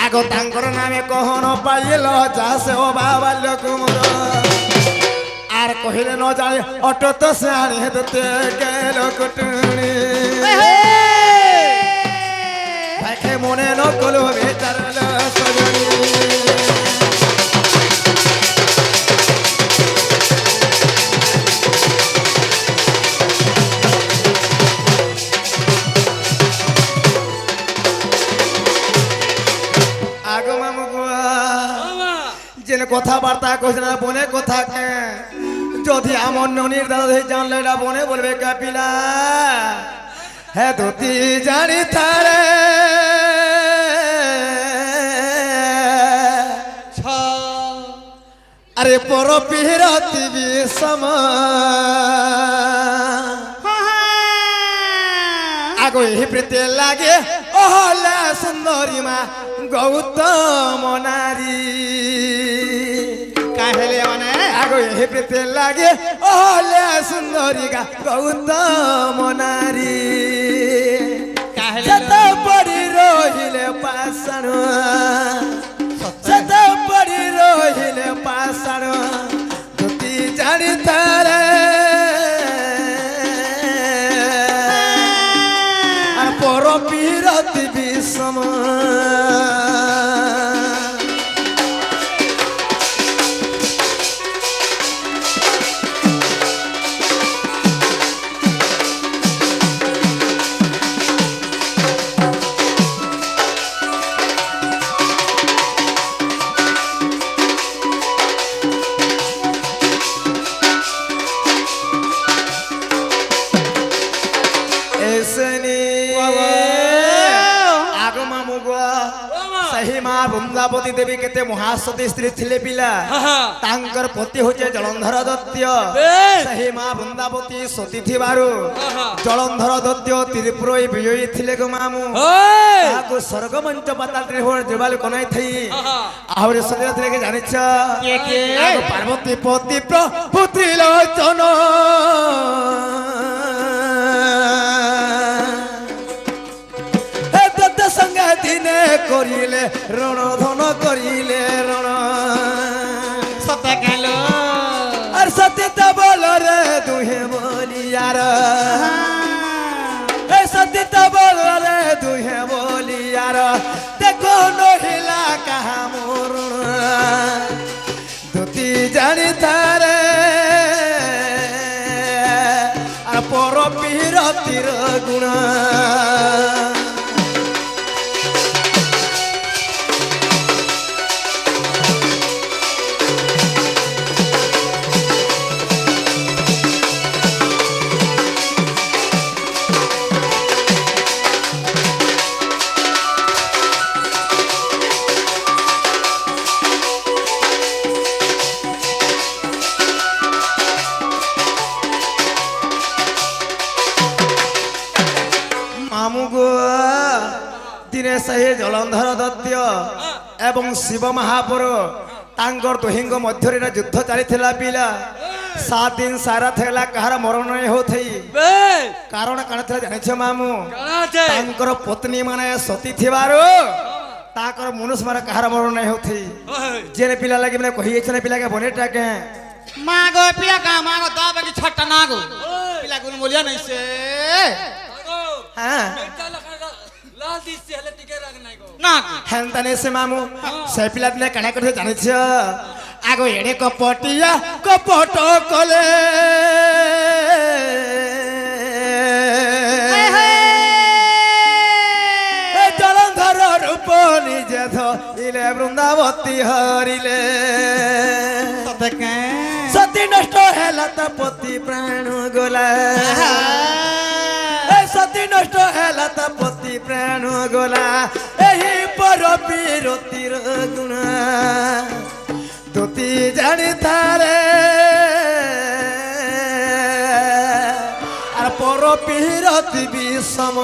আগো তাঙ্কর নামে কহন পাইল চাষে ও বাবাল্য কুমুর আর কহিলে ন জানে অটো তো সাড়ে হতে গেল কুটুনি ভাইকে মনে ন কলো বেচার সজনী কথাবার্তা কইছে না বনে কথা কে যদি আমার ননির দাদা জানলে না বনে বলবে কাপিলা হ্যাঁ ধুতি জানি থারে আরে পর পিরতি বিষম আগো এই প্রীতি লাগে ওহলা সুন্দরী মা গৌতম নারী কাহেলে মানে আগো এই প্রীতি লাগে ওহলা সুন্দরী গা গৌতম নারী কাহেলে সত পড়ি রহিলে পাষাণ সত পড়ি রহিলে পাষাণ যদি জানি তারে পর পিরতি বিষম বৃন্দাবতী দেবী কেতে মহাসতী স্ত্রী ଥିଲେ পিলা তাঙ্কর পতি হচ্ছে জলন্ধর দত্ত সেই মা বৃন্দাবতী সতী থিবারু জলন্ধর দত্ত ত্রিপুর বিজয়ী ଥିଲେ গো মামু তাহাକୁ স্বর্গ মঞ্চ পাতাল ত্রিভুবন দেবালু কনাই থাই আহরি সন্ধ্যা ଥିଲେ কি জানিছ পার্বতী পতি পুত্রী লোচন দিনে করিলে রণ ধন করিলে রণ সতে গেল আর সতে তো বল রে দুহে বলিয়ার সতে তো বল রে দুহে বলিয়ার দেখো নহিলা কাহা মোর দুতি জানি তারে আর পর পিরতির গুণ সেই জলন্ধর দত্ত এবং শিব মহাপুরু তাঙ্কর দুহিঙ্গ মধ্যরে যুদ্ধ চালিଥିଲା পিলা 7 দিন সারা থেলা কাହାର মରଣ ହେଉଥଇ କାରଣ କାଣ ଥିଲା ଜାଣିଛ ମାମୁ ତାଙ୍କର ପତ୍ନୀ ମାନେ ସତୀ ଥିବାରୁ ତାଙ୍କର ମନୁଷ୍ୟ ମାନେ କାହାର ମରଣ ହେଉଥଇ ଯେନେ ପିଲା ଲାଗି ମାନେ କହି ଯାଇଛନ ପିଲା के बनेटा के मागो पिया का मागो दाबे की छट्टा नागो पिला गुन बोलिया नहीं से हां হেনতানে সে মামু সে পিলা দিলে কানা করে জানিছ আগো এড়ে কপটিয়া কপট কলে জলন্ধর রূপ নিজে ধরিলে বৃন্দাবতী হরিলে সতী নষ্ট হেলা তা পতি প্রাণ গোলা সতী নষ্ট হেলা তা পতি প্রাণ গোলা এই পর বিরতির গুণ তুতি জানি তারে আর পর বিরতি বিষম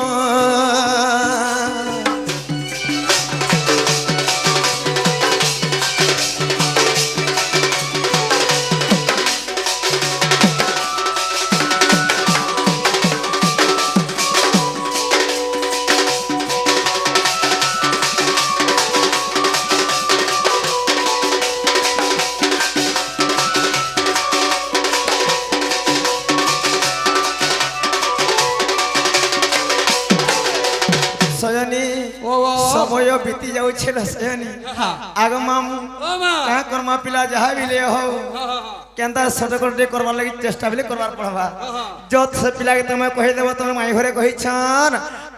बीती जाऊछे सजनी हाँ आग मामू ओ मां का कर्मा पिला जहा भी ले हो हां केंता सटकटे करबार लागि चेष्टा भी करबार पड़बा हां जो से पिला के तुम कहि देबो तुम माई घरे कहि छन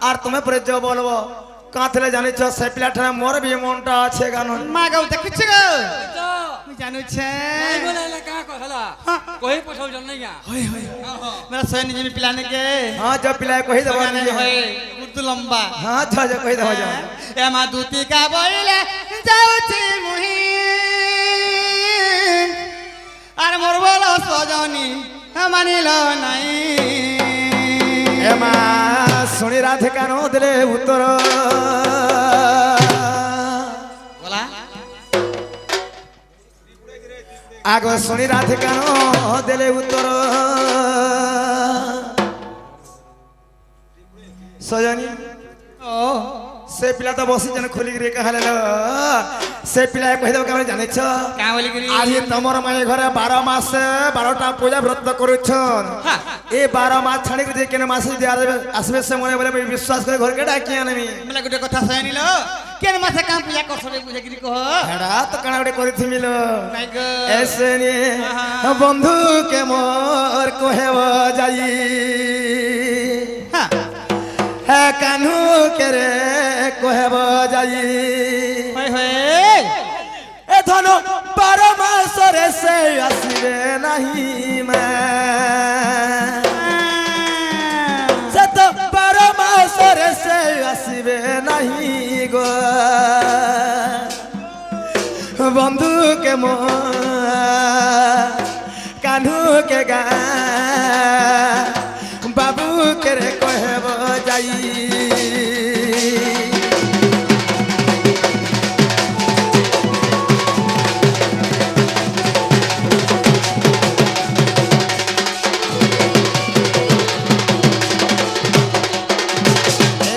आर तुम पर जो बोलबो काथले जानि छ से पिला ठा मोर भी मनटा আছে गानो माँ गौ देखु छ गो तो मैं जानू छे नहीं बोला का कहला कोई पठाउ जन नहीं होय होय मेरा सोनी जी में पिलाने के हां जो पिला कहि देबो गाने होय उर्दू लंबा हां जो कहि देबो जो ए मा दूती का बोले जाऊ छी मुही আর মোর বল সজনী মানিল নাই এমা শুনি রাধে কানো দিলে উত্তর বলা আগ শুনি রাধে কানো দিলে উত্তর সজনী ও से पिला तो बसी जन खोली रे कहले से पिला कहि देबो केमन जाने छ কা বলি করি आज तमर माई घरे 12 मास 12टा पूजा व्रत करूछन हाँ। ए 12 मास छाड़ी के केन मास दे आसबे से मने बोले विश्वास करे घर के डाकी आनमी मला गुटे কথা শুনিল কেন মাসে কাম পূজা করছবে বুঝে গিরি কহ हेडा तो कणा गडे करिथि मिलो নাই গো ऐसे ने बंधु के मोर कोहेव जाई হ্যাঁ है कान्हू के रे कोहेव जाई হয় হয় ए धनो 12 मास रे से आसीबे नहीं मैं से तो 12 मास रे से आसीबे नहीं गो बंधु के मोर कान्हू के गा बाबू के रे कहब जाई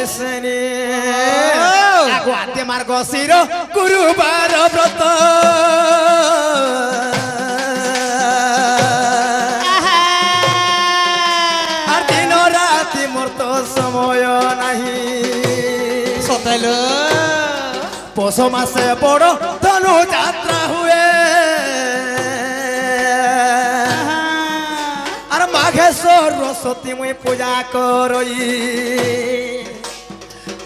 ऐसने आगुआते मार्ग शिर गुरुबार व्रत আর দিন রাতি মোর তো সময় নাহি সতাইল পৌষ মাসে বড় ধনু যাত্রা হুয়ে আর মাঘে সরস্বতী মুই পূজা করই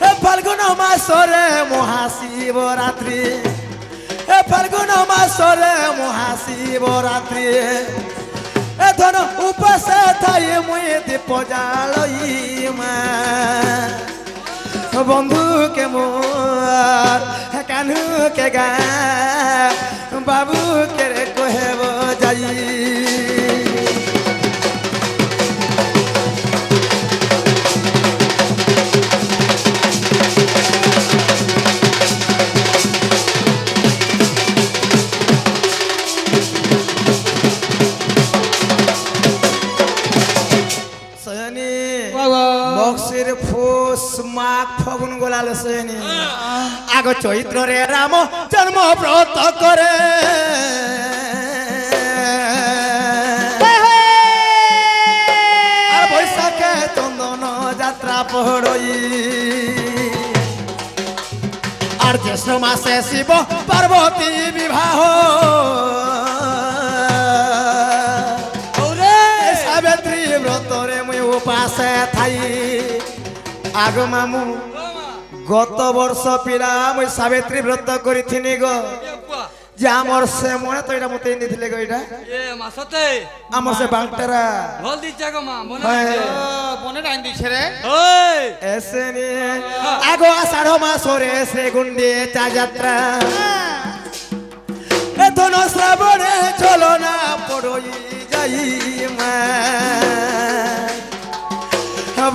এ ফাল্গুন মাসরে মহাশিবরাত্রি এ ফাল্গুন মাসরে মহাশিবরাত্রি এ ধন উপাসে থাই মুই দীপ জালই মা বন্ধু के मोर कान्हू के गा बाबू के रे कोहेब जाई सजनी बक्सिर फुस माघ फगुन गोलाल सजनी आग चैत्र रे राम जन्म व्रत करे আর বৈশাখে চন্দন যাত্রা পড়ই আর জ্যৈষ্ঠ মাসে শিব পার্বতী বিবাহ সাবিত্রী ব্রতরে মুই উপাসে থাই আগ মামু গত বর্ষ পিলা মুই সাবিত্রী ব্রত করিথিনি গো যে আমার সে মনে তো এটা মতে নিছিলে গো এটা ए मासते আমার সে বাংটারা ढोल दीचा गो मां बना হয়। বনে রাইন দিছে রে ओए এসে নিয়ে আগো আষাঢ় মাসরে শ্রী গুন্ডিচা যাত্রা এ ধন শ্রাবণে চলো না পড়ই যাই মা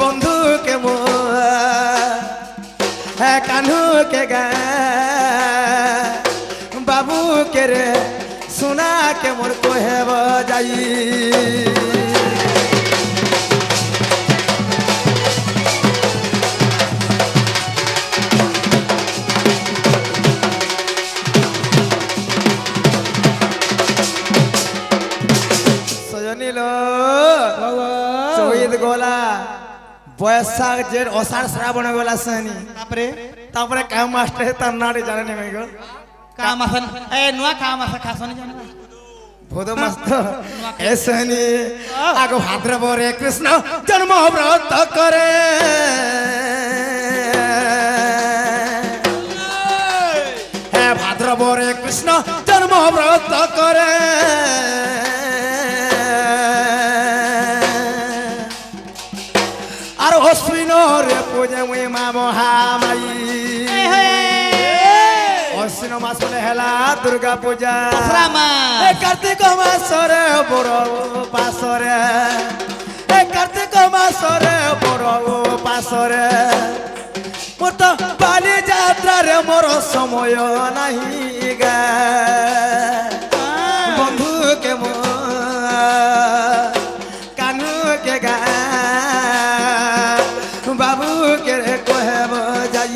বন্ধু কে মো হ্যাঁ কানু কে গা বাবু কে রে সোনা কে মোর কোহেব যাই সজনিল চৈত গলা বৈশাখ জেঠ অষাঢ় শ্রাবণ গলা সনি তারপরে তারপরে কাম মাস্টার তার নাড়ি জানে নেমে গো কাম আছে এ নুয়া কাম আছে খাসনি জানবা ভোদ মাস্টার এসনি আগ ভাদ্রবরে কৃষ্ণ জন্ম ব্রত করে হে ভাদ্রবরে কৃষ্ণ জন্ম ব্রত করে আর অশ্বিন রে পূজা মুই মা মহামাই অশ্বিন মাস বলে হেলা দুর্গা পূজা শ্রামা এ কার্তিক মাসরে বড় পাশরে এ কার্তিক মাসরে বড় পাশরে মোর তো বালি যাত্রারে মোর সময় নাহি গা বন্ধু কে মো কানু কে গা বাবু কে রে কহেব যাই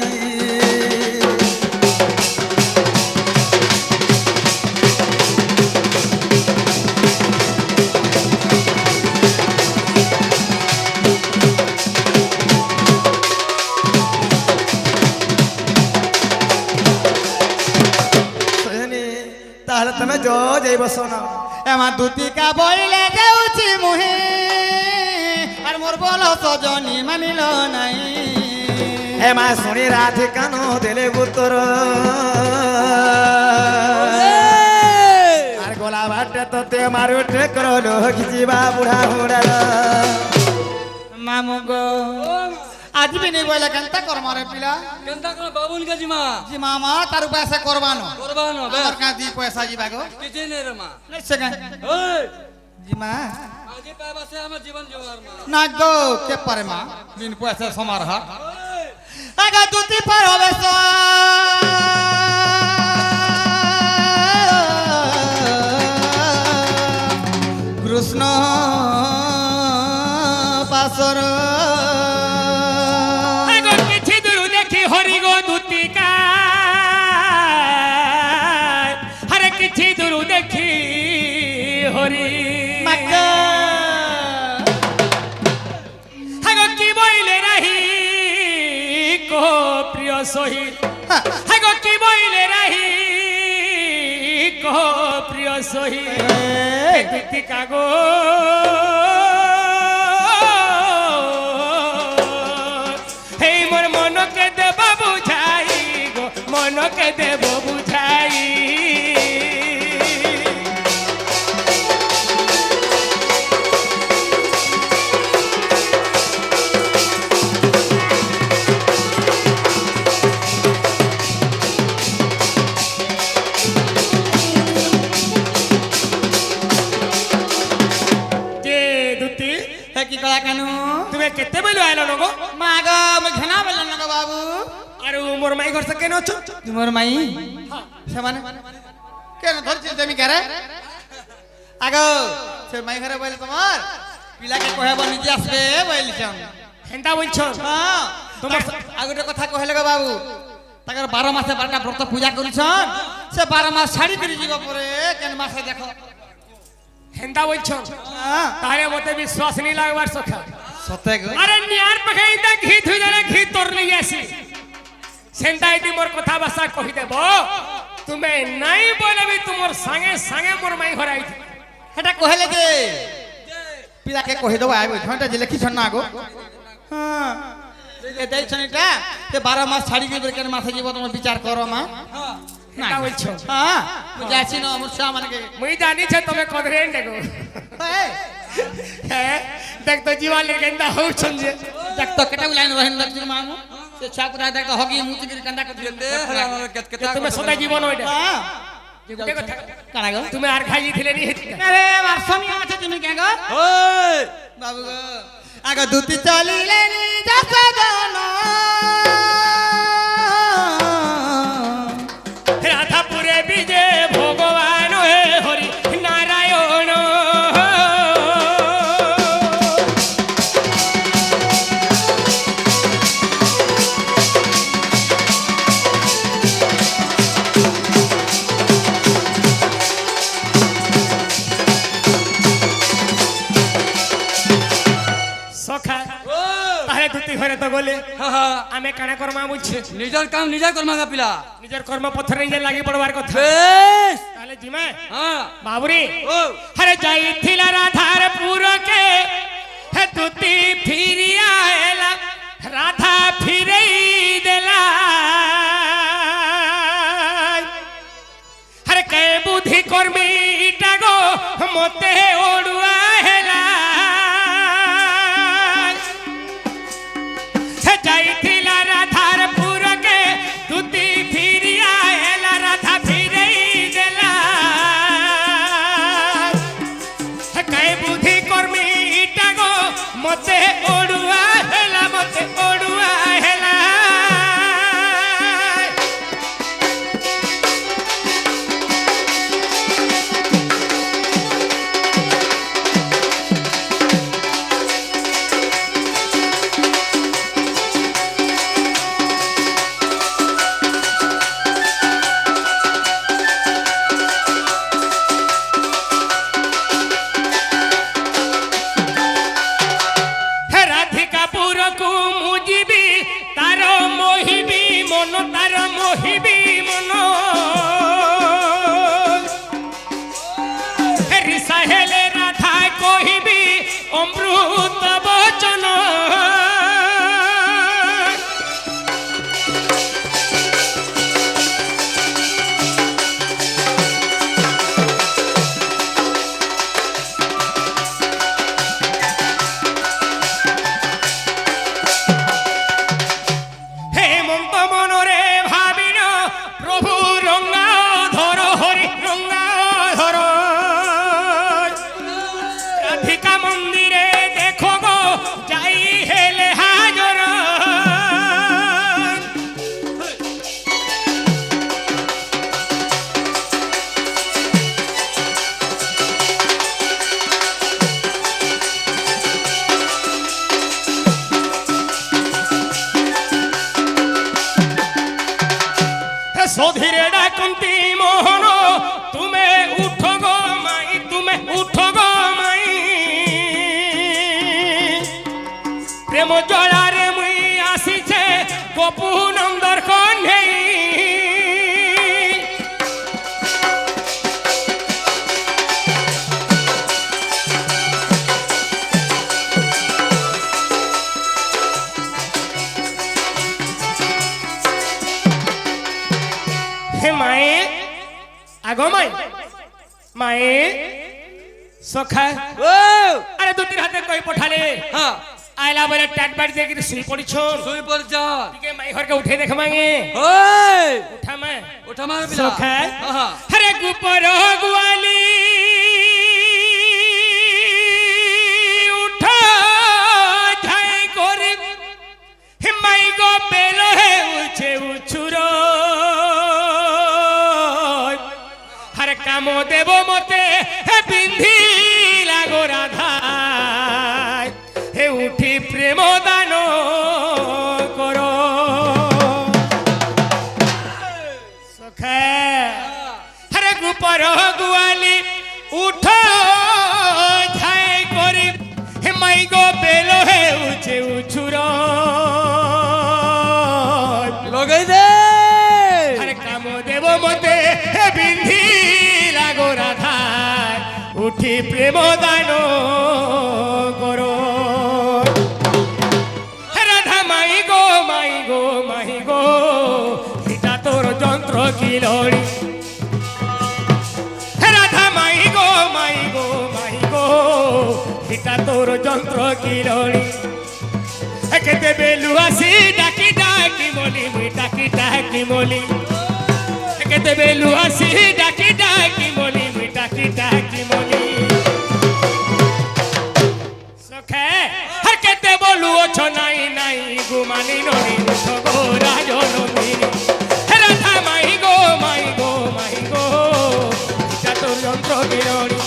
তাহলে তুমি যাই বসো না এমা দুতিকা বইলে যাউছি মুহি আর মোর বল সজনী মানিল নাই হে মা শুনি রাধে কান দেলে উত্তর আর গোলা বাটে তো তে মারু ঠেকর খিচিবা বুড়া হুড়ার মামু গো আজ বি নেই বইলে কেনতা করমারে পিলা কেনতা কোন বাবুন কে জিমা জি মামা তার পয়সা করবানো করবানো আমার কা দি পয়সা জিবা গো কিছু নেই রে মা নাই সেকা ওই জি মা আজি পাবাসে আমার জীবন জোগার মা না গো কে পারে মা বিন পয়সা সমার হাট আগা দুতি পার হবে কৃষ্ণ পাশর কিছু দূর দেখি হরি গো দুতিকা হরে কিছু দূর দেখি হরি হাগো কি বইলে রাহি কো প্রিয় সহিত হাগো কি বইলে রাহি কো প্রিয় সহিত দুতিকা গো হেই মোর মনকে দেব বুঝাই গো মনকে দেব বুঝাই যে দুতি হে কি কলা কেন তুমি কেতে বেলু আইলো নগো মা গো আমি ঘনা বললাম না গো বাবু আর মোর মাই ঘর সে কেন আছো তোমার মাই সেমানে কেন ধরছিস তুমি কারে আগো সে মাই ঘরে বলে তোমার পিলাকে কহে বল নিজে আসবে বলছন হেন্তা বলছো হ্যাঁ তোমার তোমার আগোটা কথা কহিলে গো বাবু তাকর 12 মাসে 12টা ব্রত পূজা করছন সে 12 মাস ছাড়ি করে যাব পরে কেন মাসে দেখো হেন্তা বলছো হ্যাঁ তাহলে মতে বিশ্বাস নি লাগবার সখা সতে গো আরে নিয়ার পাখে ইতা ঘি থুই জানে ঘি তোর লই আসি সেন্তা ইতি মোর কথা ভাষা কহি দেব তুমি নাই বলবি তোমার সঙ্গে সঙ্গে মোর মাই ঘর আইছি এটা কহিলে যে পিলাকে কহি দেব আইব ঘন্টা যে লিখিছন না গো হ্যাঁ এ দেইছন এটা তে 12 মাস ছাড়ি করে কেন মাসে যাব তোমার বিচার করো মা না হেন্তা বলছো হ্যাঁ বুঝাছি না আমার সা মানে মুই জানি ছে তুমি কদরে দেখো হ্যাঁ দেখ তো জীবন লেগেন্দা হউছন যে দেখ তো কেটা লাইন রহিন লাগছিস মামু সে ছাকুরা দেখ তো হগি মুতি করে কান্দা করতে তুমি সদা জীবন ওইটা হ্যাঁ যে কথা কানা গো তুমি আর খাই দিলে নি হেতি আরে আমার স্বামী আছে তুমি কে গো ওই বাবু গো আগা দুতি চলিলে নি যাসা জান রাধাপুরে বিজে ভগবান হে হরি নারায়ণ সখা তাহলে দুটি ঘরে তো গলে হ্যাঁ হ্যাঁ আমি কানা কর্মা বুঝছে নিজের কাম নিজে করমাগা পিলা নিজের কর্ম পথরে নিজে লাগি পড়বার কথা বেশ তাহলে জিমে হ্যাঁ বাবুরে ও হরে যাইଥିଲା রাধার পুরকে হে তুতি ফিরিয়া এলা রাধা ফিরেই দেলা হরে কে বুদ্ধি কর্মী গো মতে ওড়ুয়া হেলা হে যাইଥିଲା রাধার পুরকে তুতি ফিরিয়া এলা রাধা ফিরেই দেলা কে বুদ্ধি কর্মী গো মতে ওড়ুয়া হেলা মতে ওড়ুয়া হেলা হে রাধিকা পুরকু মুজিবি তার মোহিবি মন তার মোহিবি মন হে রিসা হেলে রাধা কহিবি অমৃত বচন হেমন্ত মনরে ভাবিন প্রভু রঙ্গা ধর হরি রঙ্গা ধর রাধিকা মন্দিরে দেখো গো যাই হেলে হাজর সধীরে ডাকন্তি মোহন তুমে উঠো গো মাই তুমে উঠো গো মাই প্রেম জলারে মুই আসিছে গোপু নন্দর কন্যেই হে মায়ে আগো মাই মায়ে সখা ও আরে দুটির হাতে কই পঠালে হ্যাঁ আইলা বলে টাট বাড়ি দিয়ে কিন্তু শুই পড়িছ শুই পড় যা টিকে মাই ঘরকে উঠে দেখ মাঙে ওই উঠা মা ওঠা মাগা পিলা সখা হ্যাঁ হ্যাঁ হরে গুপর গুয়ালি উঠা ঝাই করে হে মাই গো বেলো হে উছে উছুর হরে কাম দেব মতে হে বিন্ধি লাগো রাধা হে উঠি প্রেম দান কর সখা হরে গুপর গুয়ালি উঠ ঝাই করি হে মাই গো বেলো হে উছে উছুর লগাই দে আরে কাম দেব মতে হে বিন্ধি লাগো রাধা উঠি প্রেম দান করো হে রাধা মাই গো মাই গো মাই গো এটা তোর যন্ত্র কি লড়ি হে রাধা মাই গো মাই গো মাই গো এটা তোর যন্ত্র কি লড়ি একে দেবে লুয়াসি ডাকি ডাকি বলি মুই ডাকি ডাকি বলি একে দেবে লুয়াসি ডাকি ডাকি বলি মুই ডাকি ডাকি বলি সখে হর কেতে বলু ওছো নাই নাই গুমানি ননি উঠো গো রাজনন্দিনী হে রাধা মাই গো মাই গো মাই গো এটা তোর যন্ত্র বিরণী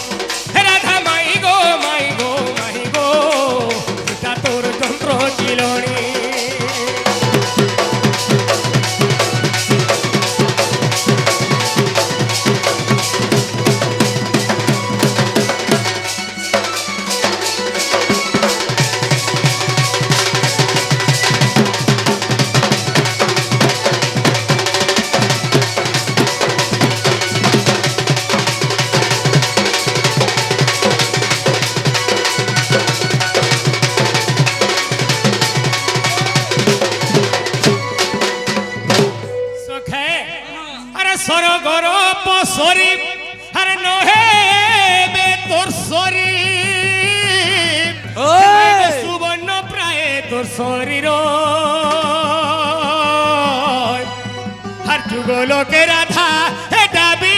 হে রাধা মাই গো মাই গো মাই গো এটা তোর যন্ত্র কিলণী সরগর পসরি আরে নহে বে তোর সরি সুবর্ণ প্রায় তোর শরীর আর যুগলোকে রাধা এটা বি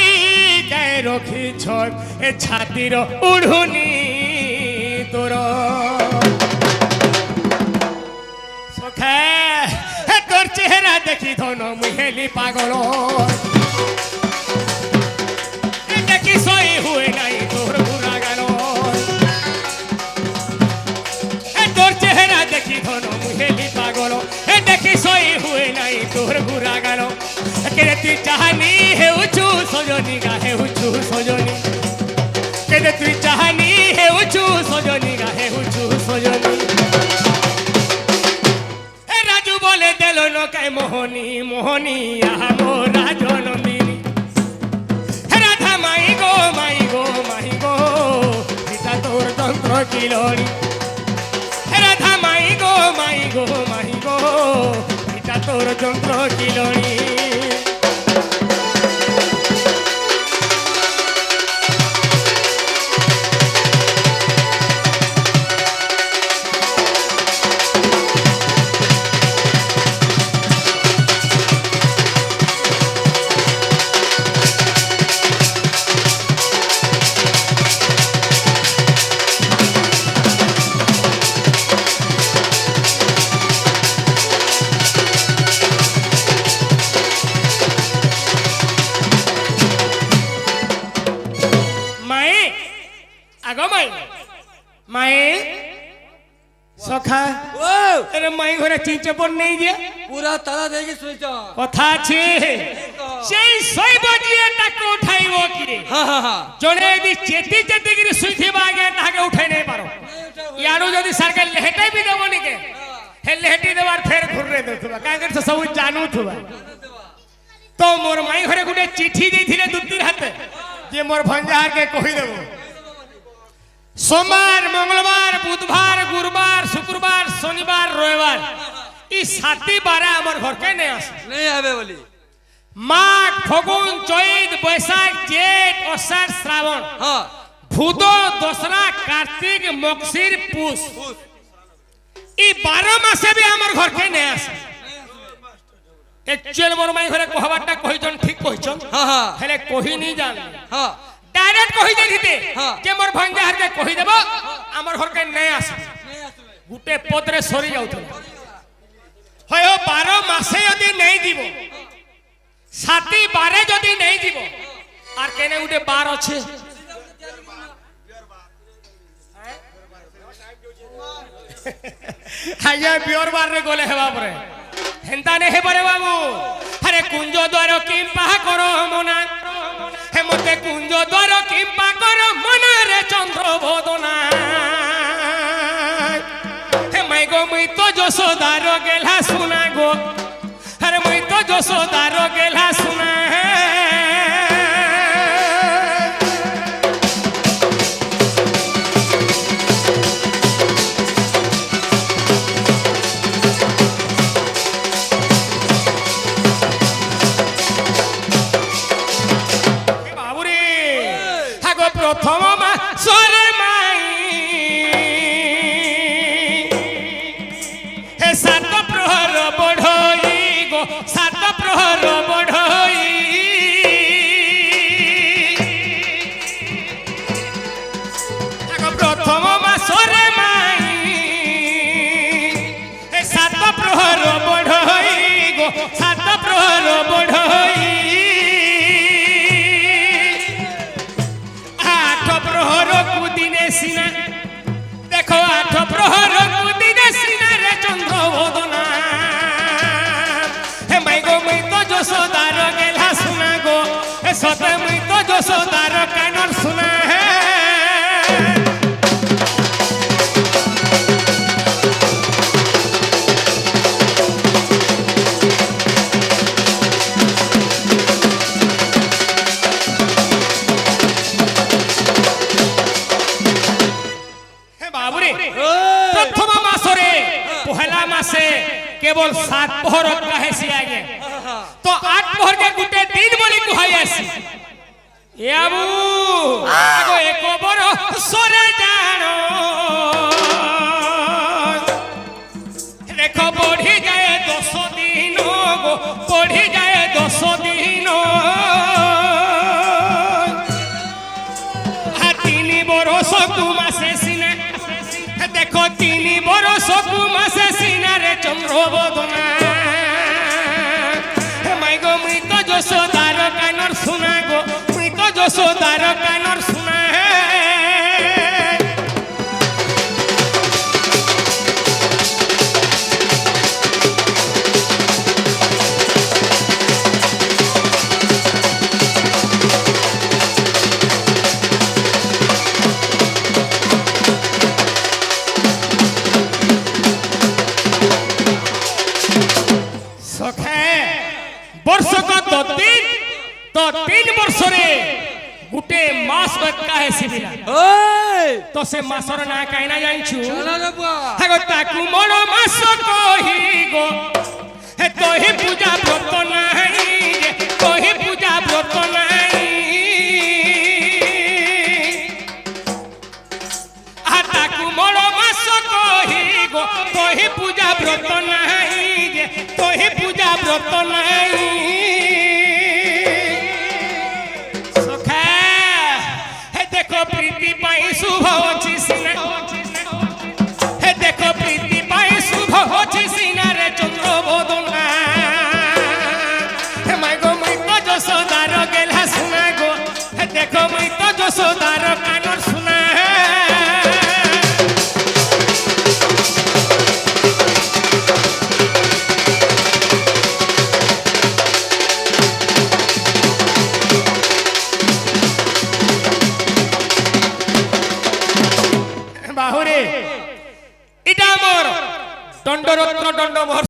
গায়ে রখিছ এ ছাতির উড়ুনি তোর সখা তোর চেহারা দেখি ধন মুহেলি পাগল দেখি সই হুয়ে নাই তোর ঘুরা গেল তোর চেহারা দেখি ধন মুহেলি পাগল দেখি সই হুয়ে নাই তোর ঘুরা গেল কেরে তুই চাহানি হেউছু সজনী গা হেউছু সজনী কেরে তুই চাহানি হেউছু সজনী গা হেউছু সজনী রাজু বলে দেল নকায় মোহনী মোহনী আহা মোরা জনমিনী রাধা মাই গো মাই গো মাই গো পিতা তোর যন্ত্র কিলনি রাধা মাই গো মাই গো মাই গো পিতা তোর যন্ত্র কিলনি সখা আরে মাই ঘরে চিনচে পড় নেই যে পুরা তারা দেখি শুইছ কথা আছে সেই শৈব দিয়ে তাকে উঠাইব কি জনে যদি চেতি চেতি করে শুইথিবা আগে তাকে উঠাই নাই পারো ইয়ারু যদি সরকার লেহটাই বি দেব নিকে হে লেহটি দেবার ফের ঘুরে দেতুবা কাকে তো সব জানু থুবা তো মোর মাই ঘরে গুটে চিঠি দিছিলে দুতির হাতে যে মোর ভঞ্জার কে কই দেব সোমবার মঙ্গলবার বুধবার গুরুবার শুক্রবার শনিবার রবিবার এই 7টি বারে আমার ঘরকে নে আসে नहीं आवे बोली মাঘ ফাগুন চৈত বৈশাখ জেঠ আষাঢ় শ্রাবণ हां ভূত দশরা কার্তিক মকশির পুষ এই 12 মাসে বি আমার ঘরকে নে আসে একচুয়াল মোর মাই ঘরে কহবারটা কইছন ঠিক কইছন हां हां হেলে কহি নি জান हां ডাইরেক্ট কহি দেখিতে হ্যাঁ। যে মোর ভাঙ্গা হারকে কহি দেব আমার ঘরকে নেই আসে গুটে পদরে সরি যাউথল হয় 12 মাসে যদি নেই দিব 7টি বারে যদি নেই দিব আর কেনে গুটে বার আছে আয়া বিয়র বার রে গলে হেবা পরে হেন্তা নে হে পরে বাবু আরে কুঞ্জ দ্বার কিম্পা কর মনা হে মতে কুঞ্জ দ্বার কিম্পা কর মনা রে চন্দ্র বদনা হে মাই গো মুই তো যশোদার গেলা শুনা গো আরে মুই তো যশোদার গেলা শুনা প্রথম মাসরে মাই হে সাত প্রহর বড়ই গো সাত প্রহর বড়ই প্রথম মাসরে মাই হে সাত প্রহর বড়ই গো সাত প্রহর বড়ই প্রহর কুদিনে সিনা দেখো 8 প্রহর কুদিনে সিনা রে চন্দ্র বদনা হে মাই গো মুই তো যশোদার গেলা শুনা গো হে সতে মুই তো যশোদার কানর শুনা হে প্রথম মাসরে পহেলা মাসে কেবল 7 প্রহর কাহেসি আগে তো 8 প্রহর কে গুটে দিন বলি তিনি বরষকু মাসে সিনারে চন্দ্র বদনা মাই গো মুই তো যশোদার কানর শুনা গো মুই তো যশোদার কানর শুনা বর্ষক তো তিন বর্ষরে গুটে মাস বাক্কা হে শিবিলা ওই তো সে মাসর না কাইনা জানছু চলা রে বুয়া হাগো তাকু মন মাস কহি গো হে তোহি পূজা ব্রত নাই রে তোহি পূজা ব্রত নাই আ তাকু মন মাস কহি গো তোহি পূজা ব্রত নাই রে তোহি পূজা ব্রত নাই প্রীতি পাই শুভ হচ্ছে সিনা হে দেখো প্রীতি পাই শুভ হচ্ছে সিনারে চন্দ্র বদনা হে মাই গো মুই তো যশোদার গেলা শুনা গো হে দেখো মুই তো যশোদার কানর শুনা বাহুরে এটা মোর দণ্ডরত্ন দণ্ডভর